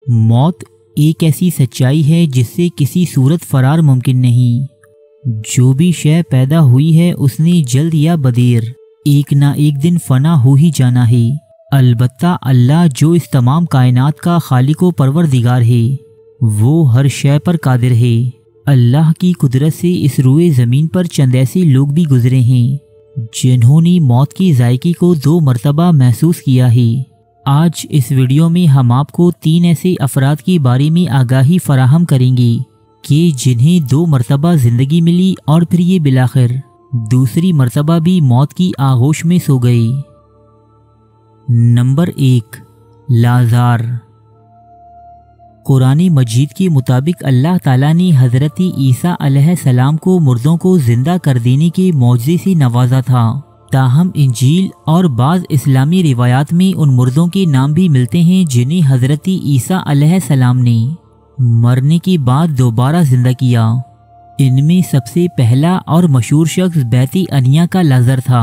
मौत एक ऐसी सच्चाई है जिससे किसी सूरत फरार मुमकिन नहीं। जो भी शय पैदा हुई है उसने जल्द या बदेर एक ना एक दिन फना हो ही जाना है। अलबत्ता अल्लाह जो इस तमाम कायनात का खालिको परवरदिगार है वो हर शय पर कादिर है। अल्लाह की कुदरत से इस रुए ज़मीन पर चंद ऐसे लोग भी गुजरे हैं जिन्होंने मौत की जायकी को 2 मरतबा महसूस किया है। आज इस वीडियो में हम आपको 3 ऐसे अफराद के बारे में आगाही फराहम करेंगे कि जिन्हें 2 मरतबा ज़िंदगी मिली और फिर ये बिलाखिर दूसरी मरतबा भी मौत की आगोश में सो गए। नंबर 1, लाज़ार। कुरान मजीद के मुताबिक अल्लाह ताला ने हज़रत ईसा अलैहिस्सलाम को मुर्दों को जिंदा कर देने के मौजज़े से नवाजा था। ताहम इंजील और बाज़ इस्लामी रिवायात में उन मुर्दों के नाम भी मिलते हैं जिन्हें हज़रत ईसा अलैहिस्सलाम ने मरने के बाद दोबारा जिंदा किया। इनमें सबसे पहला और मशहूर शख्स बैती अनिया का लाज़र था।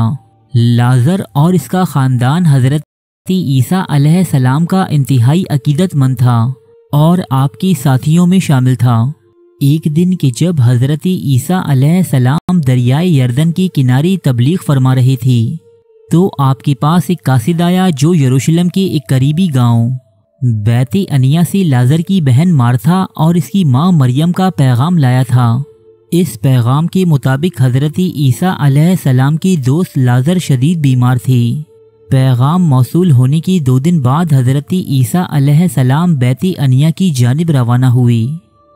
लाज़र और इसका ख़ानदान हज़रत ईसा अलैहिस्सलाम का इंतहाई अकीदतमंद था और आपके साथियों में शामिल था। एक दिन के जब हज़रत ईसा अलैहिस्सलाम दरियाए यर्दन के किनारे तबलीग फरमा रहे थे तो आपके पास एक कासिद आया जो यरूशलेम के एक करीबी गांव बैते अनिया से लाज़र की बहन मार्था और इसकी मां मरियम का पैगाम लाया था। इस पैगाम के मुताबिक हज़रत ईसा अलैहिस्सलाम के दोस्त लाज़र शदीद बीमार थे। पैगाम मौसूल होने के 2 दिन बाद हज़रत ईसा अलैहिस्सलाम बैते अनिया की जानिब रवाना हुए।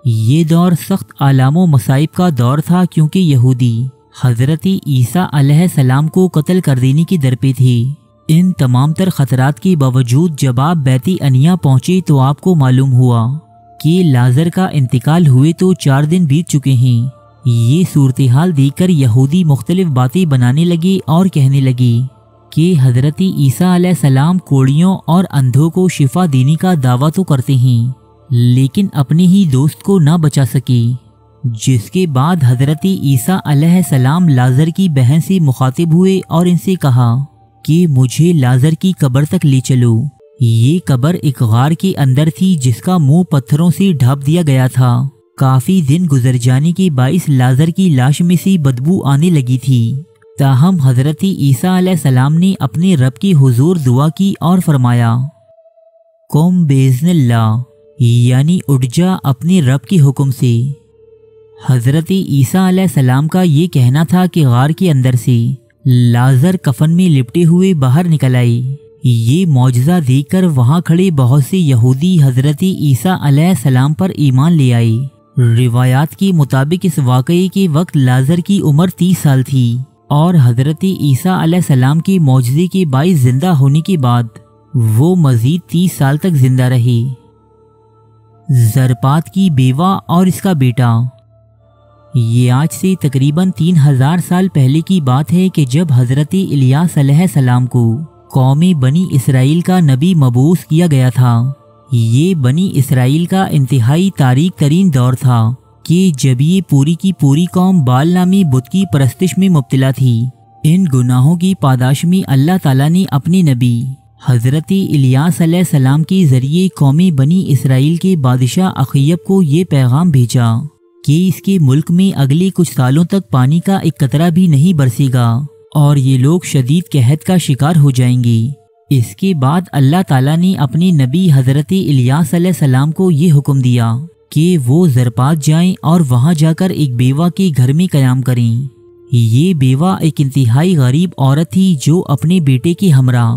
ये दौर सख्त आलामो मसाइब का दौर था क्योंकि यहूदी हज़रत ईसा अलैहिस्सलाम को कत्ल कर देने की दर पे थे। इन तमाम तर खतरात के बावजूद जब आप बैती अनिया पहुंचे तो आपको मालूम हुआ कि लाज़र का इंतकाल हुए तो 4 दिन बीत चुके हैं। ये सूरत हाल देखकर यहूदी मुख्तलिफ बातें बनाने लगे और कहने लगे कि हज़रत ईसा अलैहिस्सलाम कोड़ियों और अंधों को शिफा देने का दावा तो करते हैं लेकिन अपने ही दोस्त को ना बचा सके। जिसके बाद हज़रत ईसा अलैहिस्सलाम लाज़र की बहन से मुखातिब हुए और इनसे कहा कि मुझे लाज़र की कब्र तक ले चलो। ये कब्र एक गार के अंदर थी जिसका मुंह पत्थरों से ढाप दिया गया था। काफ़ी दिन गुजर जाने के बाइस लाज़र की लाश में से बदबू आने लगी थी। ताहम हज़रत ईसा अलैहिस्सलाम ने अपने रब की हुजूर दुआ की और फरमाया कुम बेइज़्निल्लाह, यानी उठ जा अपने रब के हुक्म से। हज़रत ईसा अलैहिस्सलाम का ये कहना था कि गार के अंदर से लाज़र कफन में लिपटे हुए बाहर निकल आए। ये मौजज़ा देखकर वहाँ खड़े बहुत से यहूदी हज़रत ईसा अलैहिस्सलाम पर ईमान ले आए। रिवायात के मुताबिक इस वाक़ये के वक्त लाज़र की उम्र 30 साल थी और हज़रत ईसा अलैहिस्सलाम के मौजज़े के बाइस जिंदा होने के बाद वो मज़ीद 30 साल तक जिंदा रहे। ज़रपात की बेवा और इसका बेटा। ये आज से तकरीबन 3000 साल पहले की बात है कि जब हज़रत इलियास अलैहिस्सलाम को कौमे बनी इसराइल का नबी मबूस किया गया था। ये बनी इसराइल का इंतहाई तारीक तरीन दौर था कि जब ये पूरी की पूरी कौम बाल नामी बुत की परस्तिश में मुब्तला थी। इन गुनाहों की पादाश में अल्लाह ताला ने अपने नबी हज़रत इलियास अलैहिस्सलाम के ज़रिए कौमी बनी इसराइल के बादशाह अखय्यब को ये पैगाम भेजा कि इसके मुल्क में अगले कुछ सालों तक पानी का एक कतरा भी नहीं बरसेगा और ये लोग शदीद कहत का शिकार हो जाएंगे। इसके बाद अल्लाह ताला ने अपने नबी हज़रत इलियास अलैहिस्सलाम को ये हुक्म दिया कि वो ज़रपात जाएं और वहाँ जाकर एक बेवा के घर में क़याम करें। ये बेवा एक इंतहाई गरीब औरत थी जो अपने बेटे के हमरा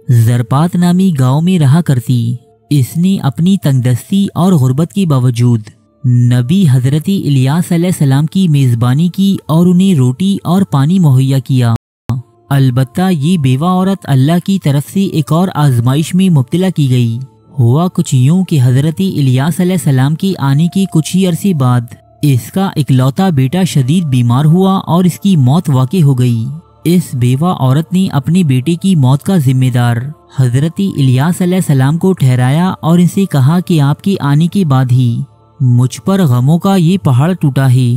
ज़रपात नामी गांव में रहा करती। इसने अपनी तंगदस्ती और गुर्बत के बावजूद नबी हज़रत इलियास अलैहिस्सलाम की मेज़बानी की और उन्हें रोटी और पानी मुहैया किया। अलबत्ता ये बेवा औरत अल्लाह की तरफ से एक और आजमाइश में मुब्तला की गई। हुआ कुछ यूं कि हज़रत इलियास अलैहिस्सलाम के आने के कुछ ही अरसे बाद इसका इकलौता बेटा शदीद बीमार हुआ और इसकी मौत वाक़ई हो गई। इस बेवा औरत ने अपने बेटे की मौत का जिम्मेदार हज़रत इलियास अलैहिस्सलाम को ठहराया और इनसे कहा कि आपके आने के बाद ही मुझ पर गमों का ये पहाड़ टूटा है।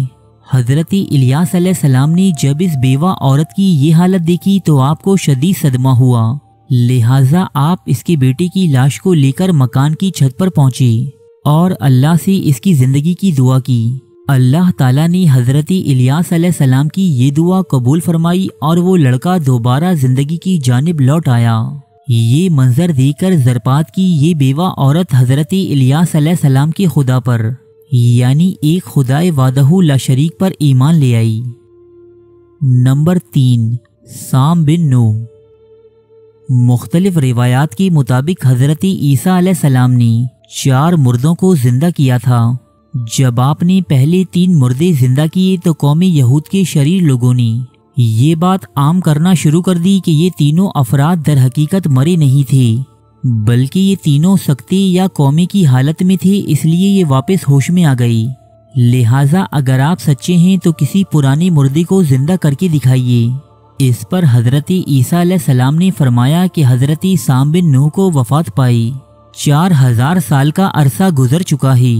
हज़रत इलियास अलैहिस्सलाम ने जब इस बेवा औरत की ये हालत देखी तो आपको शदीद सदमा हुआ, लिहाजा आप इसके बेटे की लाश को लेकर मकान की छत पर पहुंचे और अल्लाह से इसकी ज़िंदगी की दुआ की। अल्लाह ताला ने हज़रत इलियास अलैहिस्सलाम की ये दुआ कबूल फरमाई और वो लड़का दोबारा ज़िंदगी की जानिब लौट आया। ये मंजर देखकर ज़रपात की ये बेवा औरत हज़रत इलियास अलैहिस्सलाम के खुदा पर यानी एक खुदाए वादहू ला शरीक पर ईमान ले आई। नंबर 3, साम बिन नूह। मुख्तलिफ रिवायात के मुताबिक हज़रत ईसा अलैहिस्सलाम ने 4 मुर्दों को जिंदा किया था। जब आपने पहले 3 मुर्दे जिंदा किए तो कौमी यहूद के शरीर लोगों ने ये बात आम करना शुरू कर दी कि ये तीनों अफराद दर हकीकत मरे नहीं थे, बल्कि ये तीनों सकते या कौमे की हालत में थे, इसलिए ये वापस होश में आ गई। लिहाजा अगर आप सच्चे हैं तो किसी पुराने मुर्दे को जिंदा करके दिखाइए। इस पर हज़रत ईसा अलैहिस्सलाम ने फरमाया कि हज़रत साम बिन नूह को वफ़ात पाई। 4000 साल का अरसा गुजर चुका है।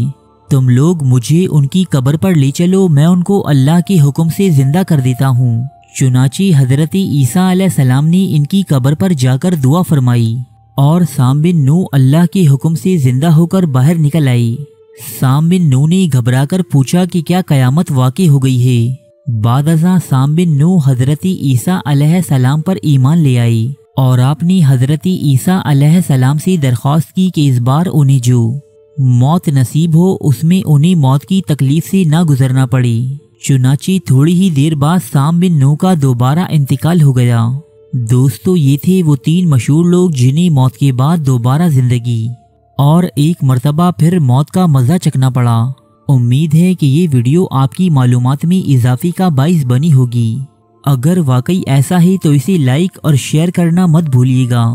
तुम लोग मुझे उनकी कब्र पर ले चलो, मैं उनको अल्लाह के हुक्म से जिंदा कर देता हूँ। चुनाची हज़रत ईसा अलैहिस्सलाम ने इनकी कब्र पर जाकर दुआ फरमाई और साम बिन नूह अल्लाह के हुक्म से जिंदा होकर बाहर निकल आई। साम बिन नूह ने घबराकर पूछा कि क्या क़यामत वाक़ई हो गई है। बाद अज़ां साम बिन नूह हज़रत ईसा अलैहिस्सलाम पर ईमान ले आई और आपने हज़रत ईसा अलैहिस्सलाम से दरख्वास्त की कि इस बार उन्हें जो मौत नसीब हो उसमें उन्हें मौत की तकलीफ से ना गुजरना पड़े। चुनाची थोड़ी ही देर बाद साम बिन नूह का दोबारा इंतकाल हो गया। दोस्तों, ये थे वो 3 मशहूर लोग जिन्हें मौत के बाद दोबारा जिंदगी और एक मर्तबा फिर मौत का मज़ा चखना पड़ा। उम्मीद है कि ये वीडियो आपकी मालूमात में इजाफे का बाइस बनी होगी। अगर वाकई ऐसा है तो इसे लाइक और शेयर करना मत भूलिएगा।